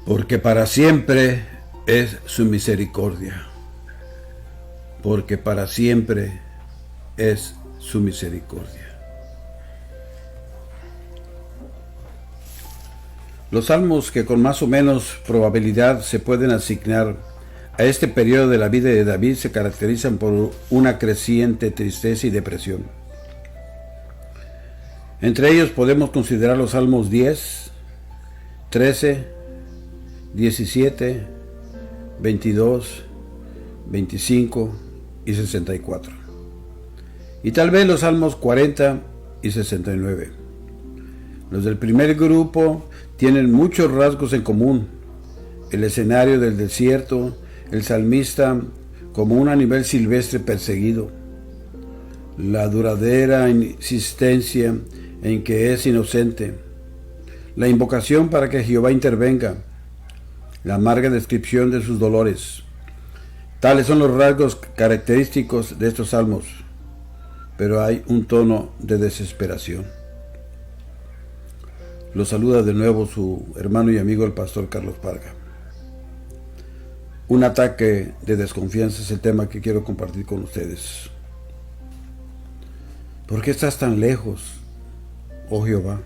Porque para siempre es su misericordia. Porque para siempre es su misericordia. Los salmos que con más o menos probabilidad se pueden asignar a este periodo de la vida de David se caracterizan por una creciente tristeza y depresión. Entre ellos podemos considerar los salmos 10, 13, 17, 22, 25 y 64. Y tal vez los salmos 40 y 69. Los del primer grupo tienen muchos rasgos en común. El escenario del desierto, el salmista como un animal silvestre perseguido, la duradera insistencia en que es inocente, la invocación para que Jehová intervenga, la amarga descripción de sus dolores. Tales son los rasgos característicos de estos salmos, pero hay un tono de desesperación. Los saluda de nuevo su hermano y amigo el pastor Carlos Parga. Un ataque de desconfianza es el tema que quiero compartir con ustedes. ¿Por qué estás tan lejos, oh Jehová,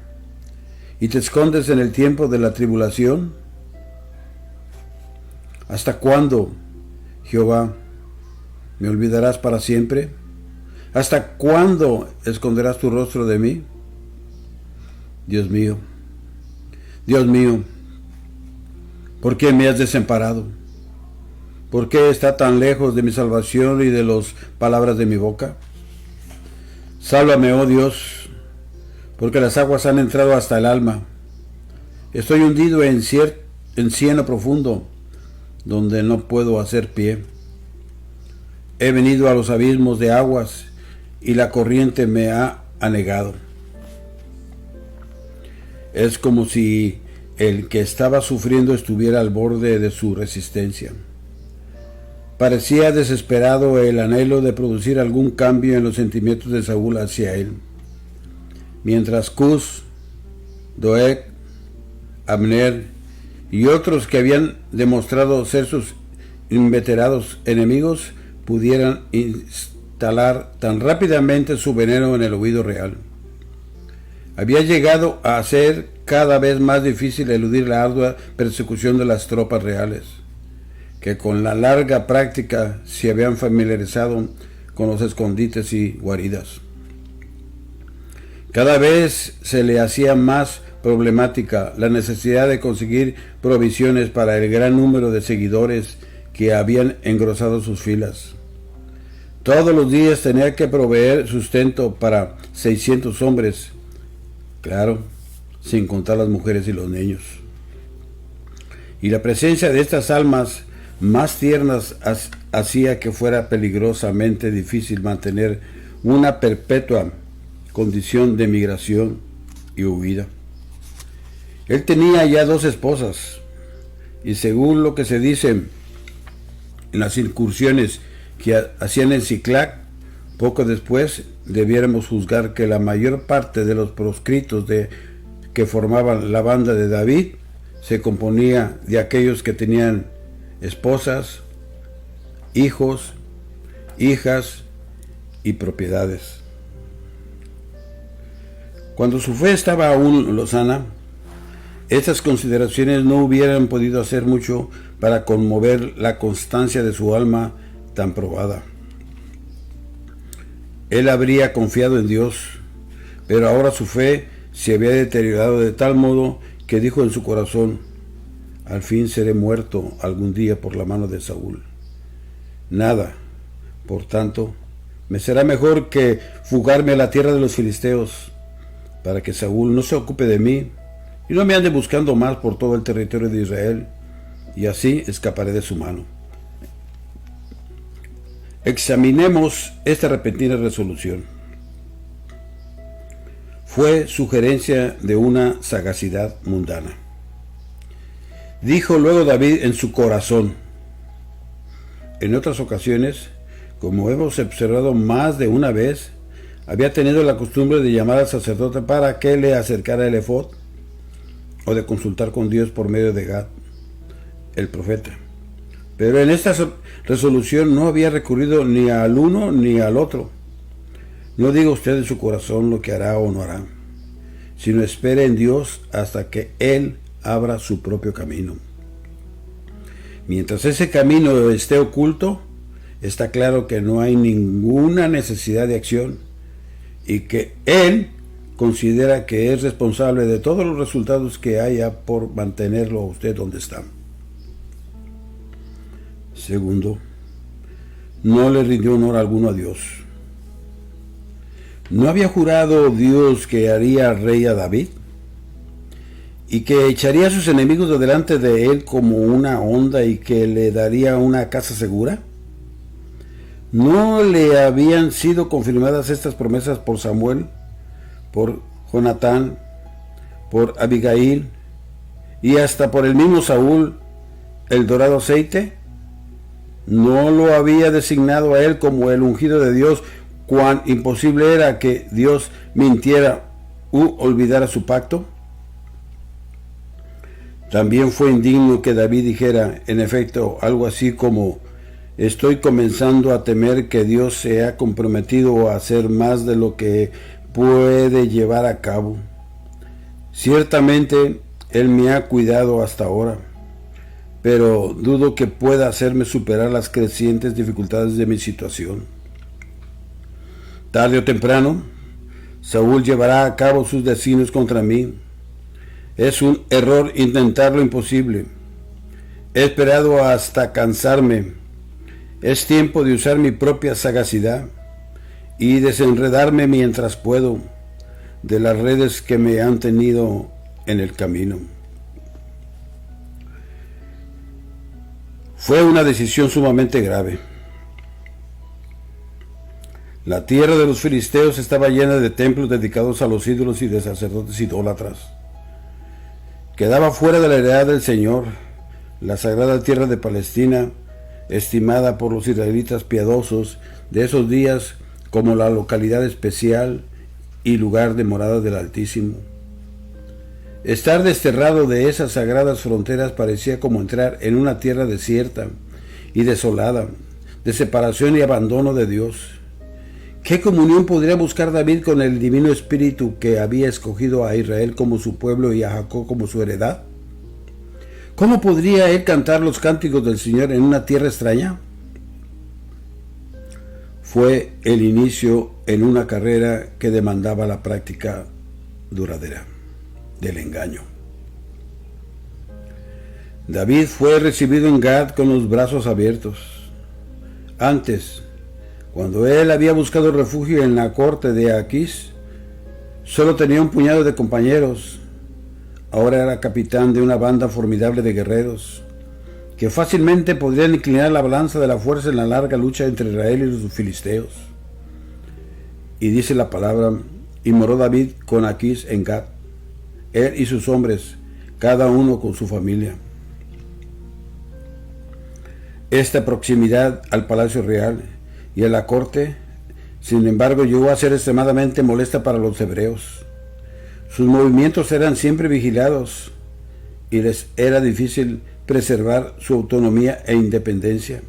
y te escondes en el tiempo de la tribulación? ¿Hasta cuándo, Jehová, me olvidarás para siempre? ¿Hasta cuándo esconderás tu rostro de mí? Dios mío, ¿por qué me has desamparado? ¿Por qué está tan lejos de mi salvación y de las palabras de mi boca? Sálvame, oh Dios, porque las aguas han entrado hasta el alma. Estoy hundido en cieno profundo, donde no puedo hacer pie. He venido a los abismos de aguas, y la corriente me ha anegado. Es como si el que estaba sufriendo estuviera al borde de su resistencia. Parecía desesperado el anhelo de producir algún cambio en los sentimientos de Saúl hacia él. Mientras Cus, Doeg, Abner y otros que habían demostrado ser sus inveterados enemigos pudieran instalar tan rápidamente su veneno en el oído real. Había llegado a ser cada vez más difícil eludir la ardua persecución de las tropas reales, que con la larga práctica se habían familiarizado con los escondites y guaridas. Cada vez se le hacía más problemática la necesidad de conseguir provisiones para el gran número de seguidores que habían engrosado sus filas. Todos los días tenía que proveer sustento para 600 hombres, claro, sin contar las mujeres y los niños. Y la presencia de estas almas más tiernas hacía que fuera peligrosamente difícil mantener una perpetua condición de migración y huida. Él tenía ya 2 esposas, y según lo que se dice en las incursiones que hacían en Siclac, poco después debiéramos juzgar que la mayor parte de los proscritos que formaban la banda de David se componía de aquellos que tenían esposas, hijos, hijas y propiedades. Cuando su fe estaba aún lozana, estas consideraciones no hubieran podido hacer mucho para conmover la constancia de su alma tan probada. Él habría confiado en Dios, pero ahora su fe se había deteriorado de tal modo que dijo en su corazón: al fin seré muerto algún día por la mano de Saúl. Nada, por tanto, me será mejor que fugarme a la tierra de los filisteos, para que Saúl no se ocupe de mí y no me ande buscando más por todo el territorio de Israel, y así escaparé de su mano. Examinemos esta repentina resolución. Fue sugerencia de una sagacidad mundana. Dijo luego David en su corazón. En otras ocasiones, como hemos observado más de una vez, había tenido la costumbre de llamar al sacerdote para que le acercara el efod, o de consultar con Dios por medio de Gad. el profeta. Pero en esta resolución no había recurrido ni al uno ni al otro. No diga usted en su corazón lo que hará o no hará, sino espere en Dios hasta que Él abra su propio camino. Mientras ese camino esté oculto, está claro que no hay ninguna necesidad de acción y que Él considera que es responsable de todos los resultados que haya por mantenerlo a usted donde está. Segundo, no le rindió honor alguno a Dios. ¿No había jurado Dios que haría rey a David? Y que echaría a sus enemigos de delante de él como una onda y que le daría una casa segura. ¿No le habían sido confirmadas estas promesas por Samuel, por Jonatán, por Abigail y hasta por el mismo Saúl, el dorado aceite? ¿No lo había designado a él como el ungido de Dios? Cuán imposible era que Dios mintiera u olvidara su pacto. También fue indigno que David dijera, en efecto, algo así como: estoy comenzando a temer que Dios se ha comprometido a hacer más de lo que puede llevar a cabo. Ciertamente, Él me ha cuidado hasta ahora, pero dudo que pueda hacerme superar las crecientes dificultades de mi situación. Tarde o temprano, Saúl llevará a cabo sus designios contra mí. Es un error intentar lo imposible. He esperado hasta cansarme. Es tiempo de usar mi propia sagacidad y desenredarme mientras puedo de las redes que me han tenido en el camino. Fue una decisión sumamente grave. La tierra de los filisteos estaba llena de templos dedicados a los ídolos y de sacerdotes idólatras. Quedaba fuera de la heredad del Señor, la sagrada tierra de Palestina, estimada por los israelitas piadosos de esos días como la localidad especial y lugar de morada del Altísimo. Estar desterrado de esas sagradas fronteras parecía como entrar en una tierra desierta y desolada, de separación y abandono de Dios. ¿Qué comunión podría buscar David con el divino espíritu que había escogido a Israel como su pueblo y a Jacob como su heredad? ¿Cómo podría él cantar los cánticos del Señor en una tierra extraña? Fue el inicio en una carrera que demandaba la práctica duradera del engaño. David fue recibido en Gad con los brazos abiertos. Antes, cuando él había buscado refugio en la corte de Aquís, solo tenía un puñado de compañeros. Ahora era capitán de una banda formidable de guerreros, que fácilmente podrían inclinar la balanza de la fuerza en la larga lucha entre Israel y los filisteos. Y dice la palabra: y moró David con Aquís en Gad, él y sus hombres, cada uno con su familia. Esta proximidad al palacio real y a la corte, sin embargo, llegó a ser extremadamente molesta para los hebreos. Sus movimientos eran siempre vigilados y les era difícil preservar su autonomía e independencia.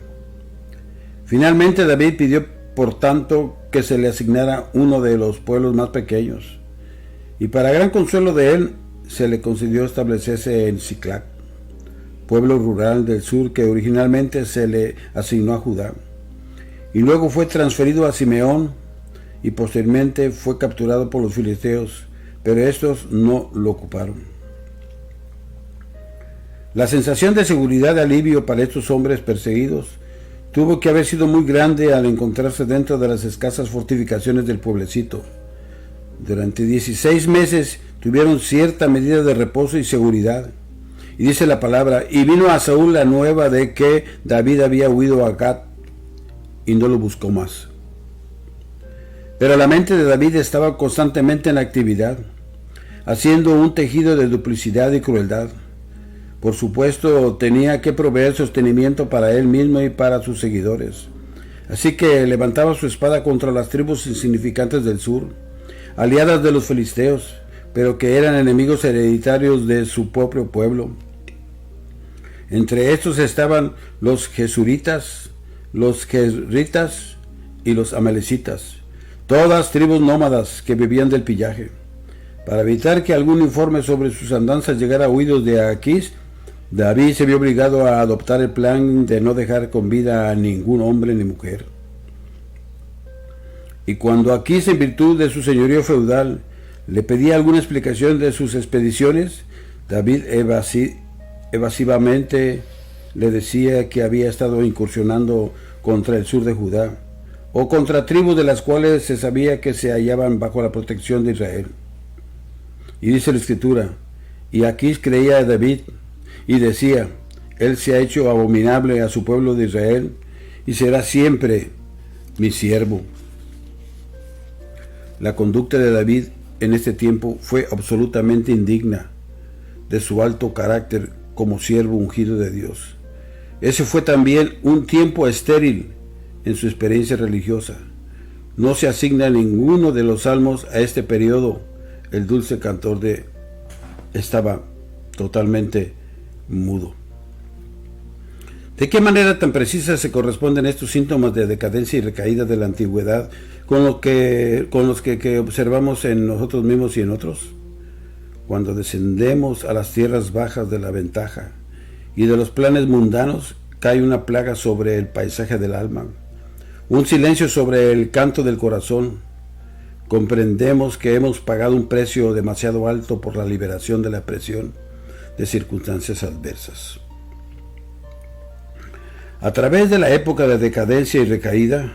Finalmente David pidió, por tanto, que se le asignara uno de los pueblos más pequeños, y para gran consuelo de él, se le concedió establecerse en Siclac, pueblo rural del sur que originalmente se le asignó a Judá, y luego fue transferido a Simeón, y posteriormente fue capturado por los filisteos, pero estos no lo ocuparon. La sensación de seguridad y alivio para estos hombres perseguidos tuvo que haber sido muy grande al encontrarse dentro de las escasas fortificaciones del pueblecito. Durante 16 meses tuvieron cierta medida de reposo y seguridad. Y dice la palabra: y vino a Saúl la nueva de que David había huido a Gad, y no lo buscó más. Pero la mente de David estaba constantemente en actividad, haciendo un tejido de duplicidad y crueldad. Por supuesto, tenía que proveer sostenimiento para él mismo y para sus seguidores. Así que levantaba su espada contra las tribus insignificantes del sur, aliadas de los filisteos, pero que eran enemigos hereditarios de su propio pueblo. Entre estos estaban los jesuritas, los gerritas y los amalecitas, todas tribus nómadas que vivían del pillaje. Para evitar que algún informe sobre sus andanzas llegara a oídos de Aquís, David se vio obligado a adoptar el plan de no dejar con vida a ningún hombre ni mujer. Y cuando Aquís, en virtud de su señorío feudal, le pedía alguna explicación de sus expediciones, David evasivamente le decía que había estado incursionando contra el sur de Judá, o contra tribus de las cuales se sabía que se hallaban bajo la protección de Israel. Y dice la Escritura, y Aquís creía a David, y decía, él se ha hecho abominable a su pueblo de Israel, y será siempre mi siervo. La conducta de David en este tiempo fue absolutamente indigna de su alto carácter como siervo ungido de Dios. Ese fue también un tiempo estéril en su experiencia religiosa. No se asigna ninguno de los salmos a este periodo. El dulce cantor estaba totalmente mudo. ¿De qué manera tan precisa se corresponden estos síntomas de decadencia y recaída de la antigüedad con los que observamos en nosotros mismos y en otros? Cuando descendemos a las tierras bajas de la ventaja y de los planes mundanos, cae una plaga sobre el paisaje del alma, un silencio sobre el canto del corazón. Comprendemos que hemos pagado un precio demasiado alto por la liberación de la presión de circunstancias adversas. A través de la época de decadencia y recaída,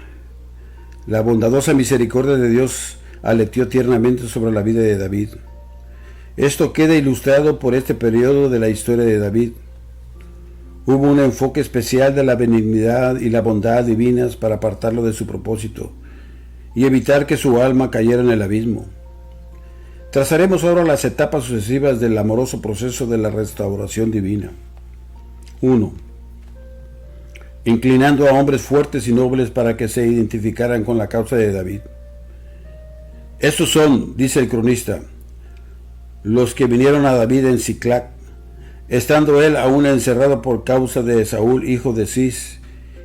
la bondadosa misericordia de Dios aleteó tiernamente sobre la vida de David. Esto queda ilustrado por este periodo de la historia de David. Hubo un enfoque especial de la benignidad y la bondad divinas para apartarlo de su propósito y evitar que su alma cayera en el abismo. Trazaremos ahora las etapas sucesivas del amoroso proceso de la restauración divina. 1. Inclinando a hombres fuertes y nobles para que se identificaran con la causa de David. Estos son, dice el cronista, los que vinieron a David en Siclac, estando él aún encerrado por causa de Saúl, hijo de Cis,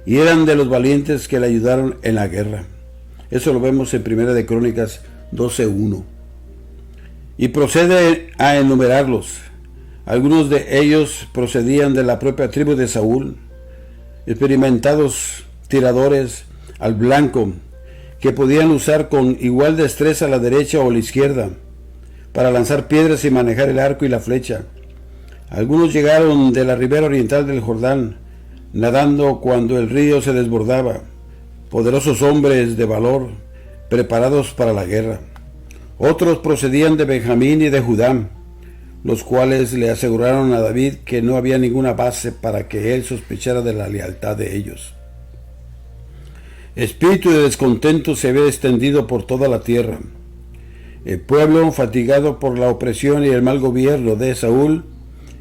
y eran de los valientes que le ayudaron en la guerra. Eso lo vemos en Primera de Crónicas 12:1. Y procede a enumerarlos. Algunos de ellos procedían de la propia tribu de Saúl, experimentados tiradores al blanco, que podían usar con igual destreza la derecha o la izquierda, para lanzar piedras y manejar el arco y la flecha. Algunos llegaron de la ribera oriental del Jordán, nadando cuando el río se desbordaba, poderosos hombres de valor, preparados para la guerra. Otros procedían de Benjamín y de Judá, los cuales le aseguraron a David que no había ninguna base para que él sospechara de la lealtad de ellos. Espíritu de descontento se había extendido por toda la tierra. El pueblo, fatigado por la opresión y el mal gobierno de Saúl,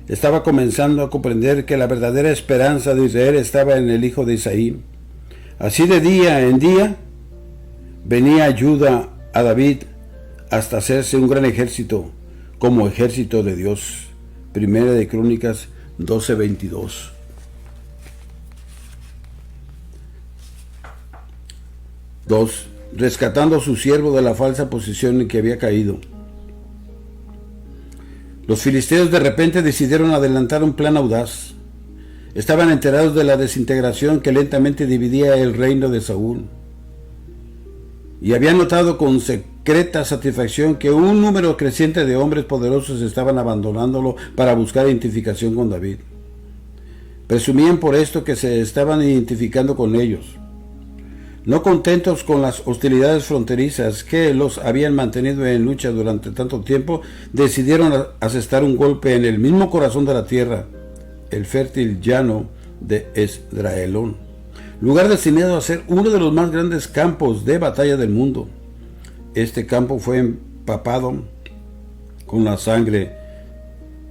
estaba comenzando a comprender que la verdadera esperanza de Israel estaba en el hijo de Isaí. Así de día en día venía ayuda a David hasta hacerse un gran ejército, como ejército de Dios. Primera de Crónicas 12:22. 2. Rescatando a su siervo de la falsa posición en que había caído. Los filisteos de repente decidieron adelantar un plan audaz. Estaban enterados de la desintegración que lentamente dividía el reino de Saúl, y habían notado con secreta satisfacción que un número creciente de hombres poderosos estaban abandonándolo para buscar identificación con David. Presumían por esto que se estaban identificando con ellos. No contentos con las hostilidades fronterizas que los habían mantenido en lucha durante tanto tiempo, decidieron asestar un golpe en el mismo corazón de la tierra, el fértil llano de Esdraelón, lugar destinado a ser uno de los más grandes campos de batalla del mundo. Este campo fue empapado con la sangre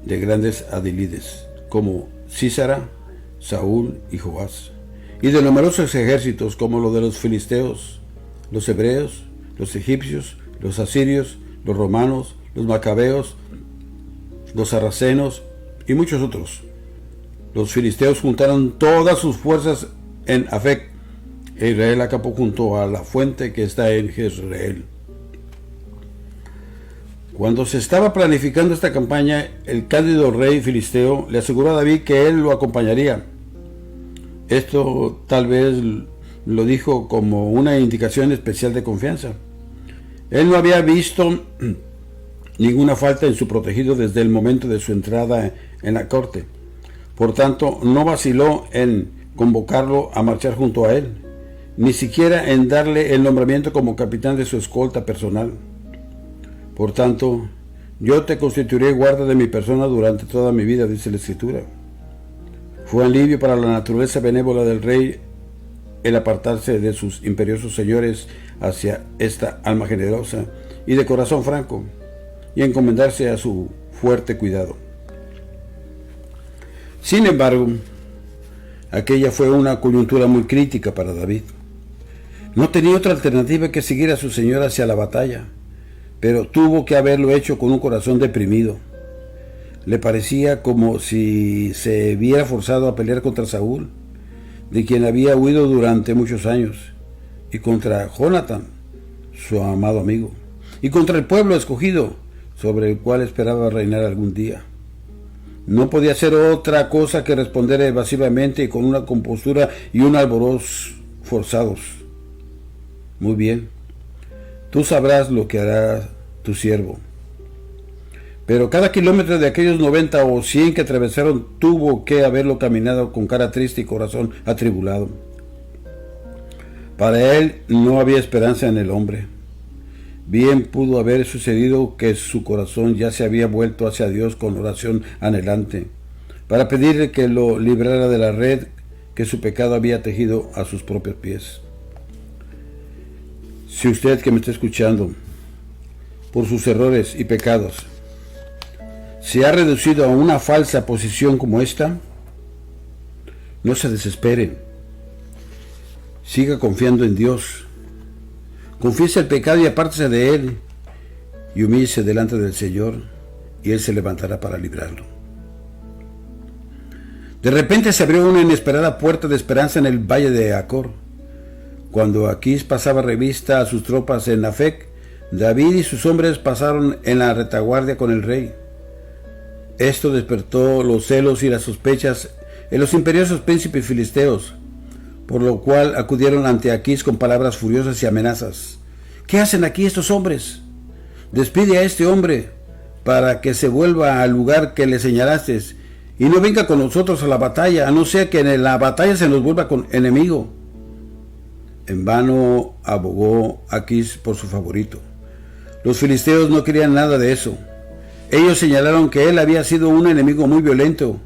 de grandes adilides, como Sísara, Saúl y Joás, y de numerosos ejércitos como los de los filisteos, los hebreos, los egipcios, los asirios, los romanos, los macabeos, los sarracenos y muchos otros. los filisteos juntaron todas sus fuerzas en Afec, e Israel acampó junto a la fuente que está en Jezreel. Cuando se estaba planificando esta campaña, el cándido rey filisteo le aseguró a David que él lo acompañaría. Esto tal vez lo dijo como una indicación especial de confianza. Él no había visto ninguna falta en su protegido desde el momento de su entrada en la corte. Por tanto, no vaciló en convocarlo a marchar junto a él, ni siquiera en darle el nombramiento como capitán de su escolta personal. Por tanto, yo te constituiré guarda de mi persona durante toda mi vida, dice la Escritura. Fue alivio para la naturaleza benévola del rey el apartarse de sus imperiosos señores hacia esta alma generosa y de corazón franco, y encomendarse a su fuerte cuidado. Sin embargo, aquella fue una coyuntura muy crítica para David. No tenía otra alternativa que seguir a su señor hacia la batalla, pero tuvo que haberlo hecho con un corazón deprimido. Le parecía como si se viera forzado a pelear contra Saúl, de quien había huido durante muchos años, y contra Jonatán, su amado amigo, y contra el pueblo escogido, sobre el cual esperaba reinar algún día. No podía hacer otra cosa que responder evasivamente y con una compostura y un alborozo forzados. Muy bien, tú sabrás lo que hará tu siervo. Pero cada kilómetro de aquellos 90 o 100 que atravesaron tuvo que haberlo caminado con cara triste y corazón atribulado. Para él no había esperanza en el hombre. Bien pudo haber sucedido que su corazón ya se había vuelto hacia Dios con oración anhelante, para pedirle que lo librara de la red que su pecado había tejido a sus propios pies. Si usted que me está escuchando, por sus errores y pecados, se ha reducido a una falsa posición como esta, no se desespere. Siga confiando en Dios. Confiese el pecado y apártese de él, y humíllese delante del Señor, y Él se levantará para librarlo. De repente se abrió una inesperada puerta de esperanza en el valle de Acor. Cuando Aquís pasaba revista a sus tropas en Afec, David y sus hombres pasaron en la retaguardia con el rey. Esto despertó los celos y las sospechas en los imperiosos príncipes filisteos, por lo cual acudieron ante Aquís con palabras furiosas y amenazas. ¿Qué hacen aquí estos hombres? Despide a este hombre para que se vuelva al lugar que le señalaste y no venga con nosotros a la batalla, a no ser que en la batalla se nos vuelva con enemigo. En vano abogó Aquís por su favorito. Los filisteos no querían nada de eso. Ellos señalaron que él había sido un enemigo muy violento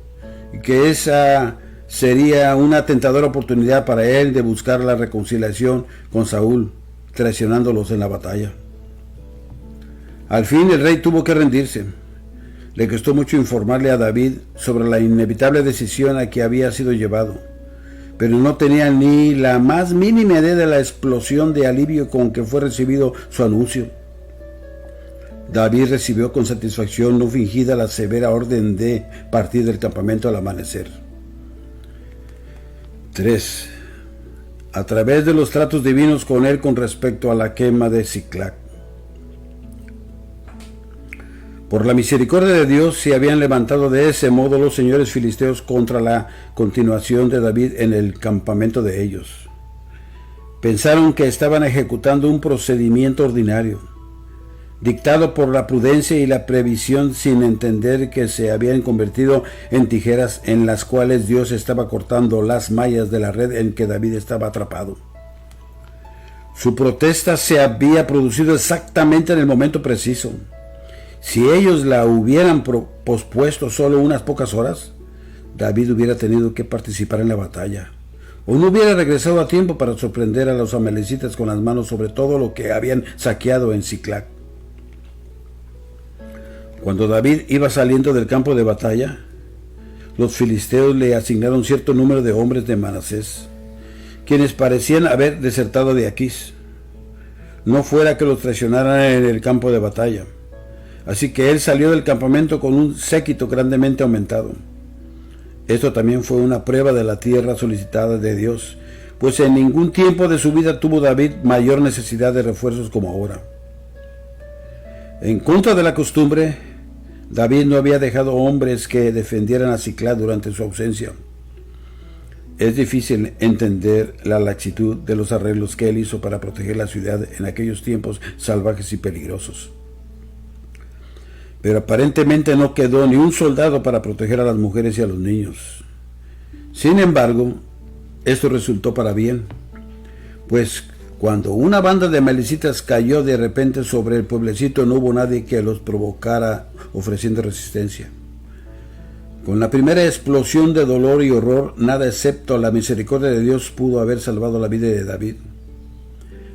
y que esa sería una tentadora oportunidad para él de buscar la reconciliación con Saúl, traicionándolos en la batalla. Al fin el rey tuvo que rendirse. Le costó mucho informarle a David sobre la inevitable decisión a que había sido llevado, pero no tenía ni la más mínima idea de la explosión de alivio con que fue recibido su anuncio. David recibió con satisfacción no fingida la severa orden de partir del campamento al amanecer. 3. A través de los tratos divinos con él con respecto a la quema de Siclac. Por la misericordia de Dios se habían levantado de ese modo los señores filisteos contra la continuación de David en el campamento de ellos. Pensaron que estaban ejecutando un procedimiento ordinario, dictado por la prudencia y la previsión, sin entender que se habían convertido en tijeras en las cuales Dios estaba cortando las mallas de la red en que David estaba atrapado. Su protesta se había producido exactamente en el momento preciso. Si ellos la hubieran pospuesto solo unas pocas horas, David hubiera tenido que participar en la batalla, o no hubiera regresado a tiempo para sorprender a los amalecitas con las manos sobre todo lo que habían saqueado en Siclac. Cuando David iba saliendo del campo de batalla, los filisteos le asignaron cierto número de hombres de Manasés, quienes parecían haber desertado de Aquís, no fuera que los traicionaran en el campo de batalla. Así que él salió del campamento con un séquito grandemente aumentado. Esto también fue una prueba de la tierra solicitada de Dios, pues en ningún tiempo de su vida tuvo David mayor necesidad de refuerzos como ahora. En contra de la costumbre, David no había dejado hombres que defendieran a Siclag durante su ausencia. Es difícil entender la laxitud de los arreglos que él hizo para proteger la ciudad en aquellos tiempos salvajes y peligrosos. Pero aparentemente no quedó ni un soldado para proteger a las mujeres y a los niños. Sin embargo, esto resultó para bien, pues cuando una banda de amalecitas cayó de repente sobre el pueblecito, no hubo nadie que los provocara ofreciendo resistencia. Con la primera explosión de dolor y horror, nada excepto la misericordia de Dios pudo haber salvado la vida de David.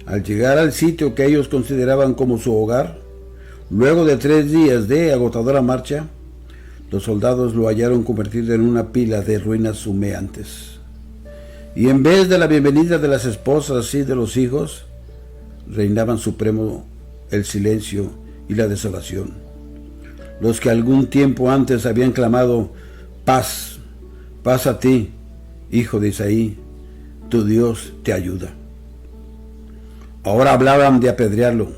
Al llegar al sitio que ellos consideraban como su hogar, luego de 3 días de agotadora marcha, los soldados lo hallaron convertido en una pila de ruinas humeantes. Y en vez de la bienvenida de las esposas y de los hijos, reinaban supremo el silencio y la desolación. Los que algún tiempo antes habían clamado, paz, paz a ti, hijo de Isaí, tu Dios te ayuda. Ahora hablaban de apedrearlo.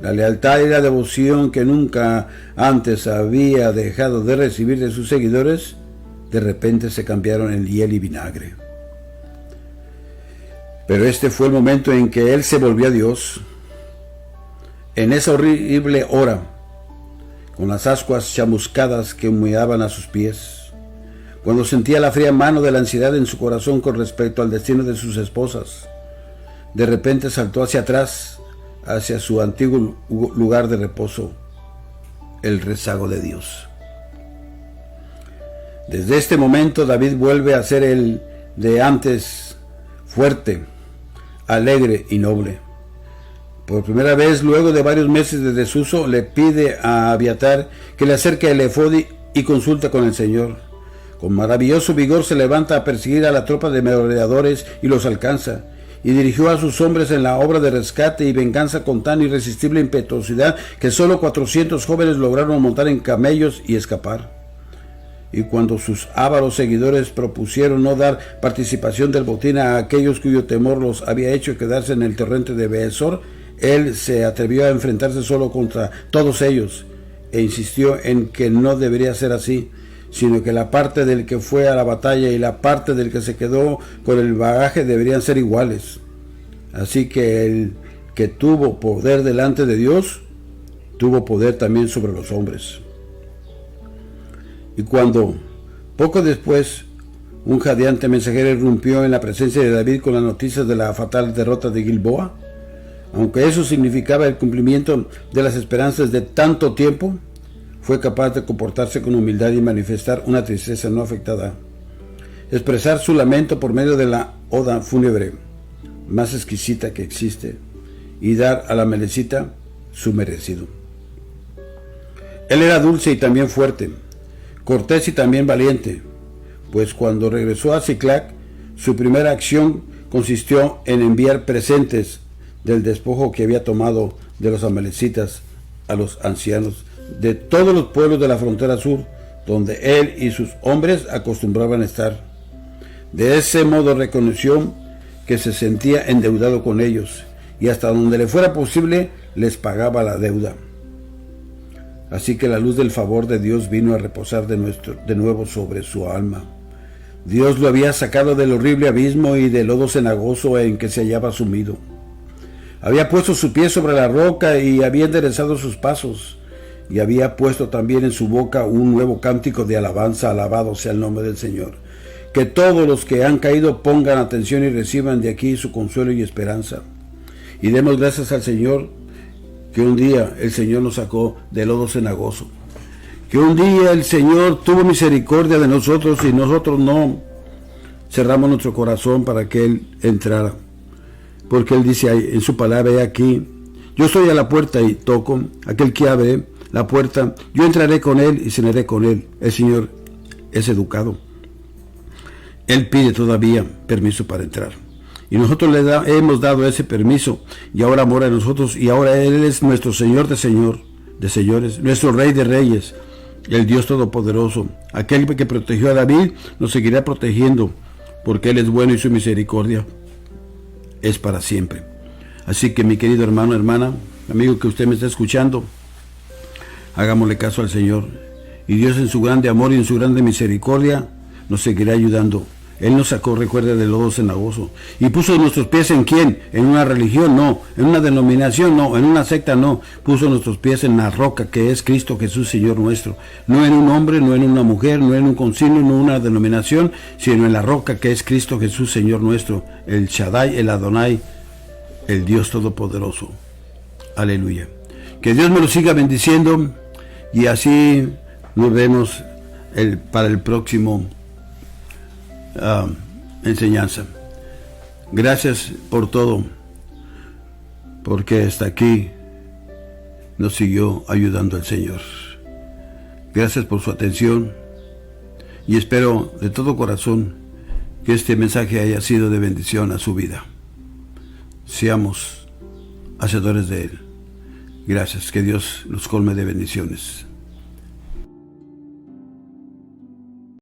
La lealtad y la devoción que nunca antes había dejado de recibir de sus seguidores, de repente se cambiaron en hiel y vinagre. Pero este fue el momento en que él se volvió a Dios. En esa horrible hora, con las ascuas chamuscadas que humeaban a sus pies, cuando sentía la fría mano de la ansiedad en su corazón con respecto al destino de sus esposas, de repente saltó hacia atrás, hacia su antiguo lugar de reposo, el rezago de Dios. Desde este momento David vuelve a ser el de antes, fuerte, alegre y noble. Por primera vez, luego de varios meses de desuso, le pide a Abiatar que le acerque el efod y consulta con el Señor. Con maravilloso vigor se levanta a perseguir a la tropa de merodeadores y los alcanza, y dirigió a sus hombres en la obra de rescate y venganza con tan irresistible impetuosidad que solo 400 jóvenes lograron montar en camellos y escapar. Y cuando sus ávaros seguidores propusieron no dar participación del botín a aquellos cuyo temor los había hecho quedarse en el torrente de Besor, él se atrevió a enfrentarse solo contra todos ellos, e insistió en que no debería ser así, sino que la parte del que fue a la batalla y la parte del que se quedó con el bagaje deberían ser iguales. Así que el que tuvo poder delante de Dios, tuvo poder también sobre los hombres. Y cuando, poco después, un jadeante mensajero irrumpió en la presencia de David con las noticias de la fatal derrota de Gilboa, aunque eso significaba el cumplimiento de las esperanzas de tanto tiempo, fue capaz de comportarse con humildad y manifestar una tristeza no afectada, expresar su lamento por medio de la oda fúnebre más exquisita que existe, y dar a la melecita su merecido. Él era dulce y también fuerte, cortés y también valiente, pues cuando regresó a Siclag, su primera acción consistió en enviar presentes del despojo que había tomado de los amalecitas a los ancianos de todos los pueblos de la frontera sur, donde él y sus hombres acostumbraban estar. De ese modo reconoció que se sentía endeudado con ellos, y hasta donde le fuera posible les pagaba la deuda. Así que la luz del favor de Dios vino a reposar de nuevo sobre su alma. Dios lo había sacado del horrible abismo y del lodo cenagoso en que se hallaba sumido. Había puesto su pie sobre la roca y había enderezado sus pasos, y había puesto también en su boca un nuevo cántico de alabanza. Alabado sea el nombre del Señor. Que todos los que han caído pongan atención y reciban de aquí su consuelo y esperanza. Y demos gracias al Señor que un día el Señor nos sacó del lodo cenagoso, que un día el Señor tuvo misericordia de nosotros y nosotros no cerramos nuestro corazón para que Él entrara, porque Él dice en su palabra: he aquí, yo estoy a la puerta y toco, aquel que abre la puerta, yo entraré con él y cenaré con él. El Señor es educado, Él pide todavía permiso para entrar, y nosotros le hemos dado ese permiso, y ahora mora en nosotros, y ahora Él es nuestro Señor de señores, nuestro Rey de reyes, El Dios Todopoderoso, aquel que protegió a David, nos seguirá protegiendo, porque Él es bueno y su misericordia es para siempre. Así que, mi querido hermano, hermana, amigo que usted me está escuchando, hagámosle caso al Señor. Y Dios, en su grande amor y en su grande misericordia, nos seguirá ayudando. Él nos sacó, recuerde, del lodo cenagoso. Y puso nuestros pies ¿en quién? ¿En una religión? No. ¿En una denominación? No. ¿En una secta? No. Puso nuestros pies en la roca que es Cristo Jesús, Señor nuestro. No en un hombre, no en una mujer, no en un concilio, no en una denominación, sino en la roca que es Cristo Jesús, Señor nuestro. El Shaddai, el Adonai, el Dios Todopoderoso. Aleluya. Que Dios me lo siga bendiciendo y así nos vemos para el próximo enseñanza. Gracias por todo, porque hasta aquí nos siguió ayudando el Señor. Gracias por su atención y espero de todo corazón que este mensaje haya sido de bendición a su vida. Seamos hacedores de él. Gracias, que Dios los colme de bendiciones.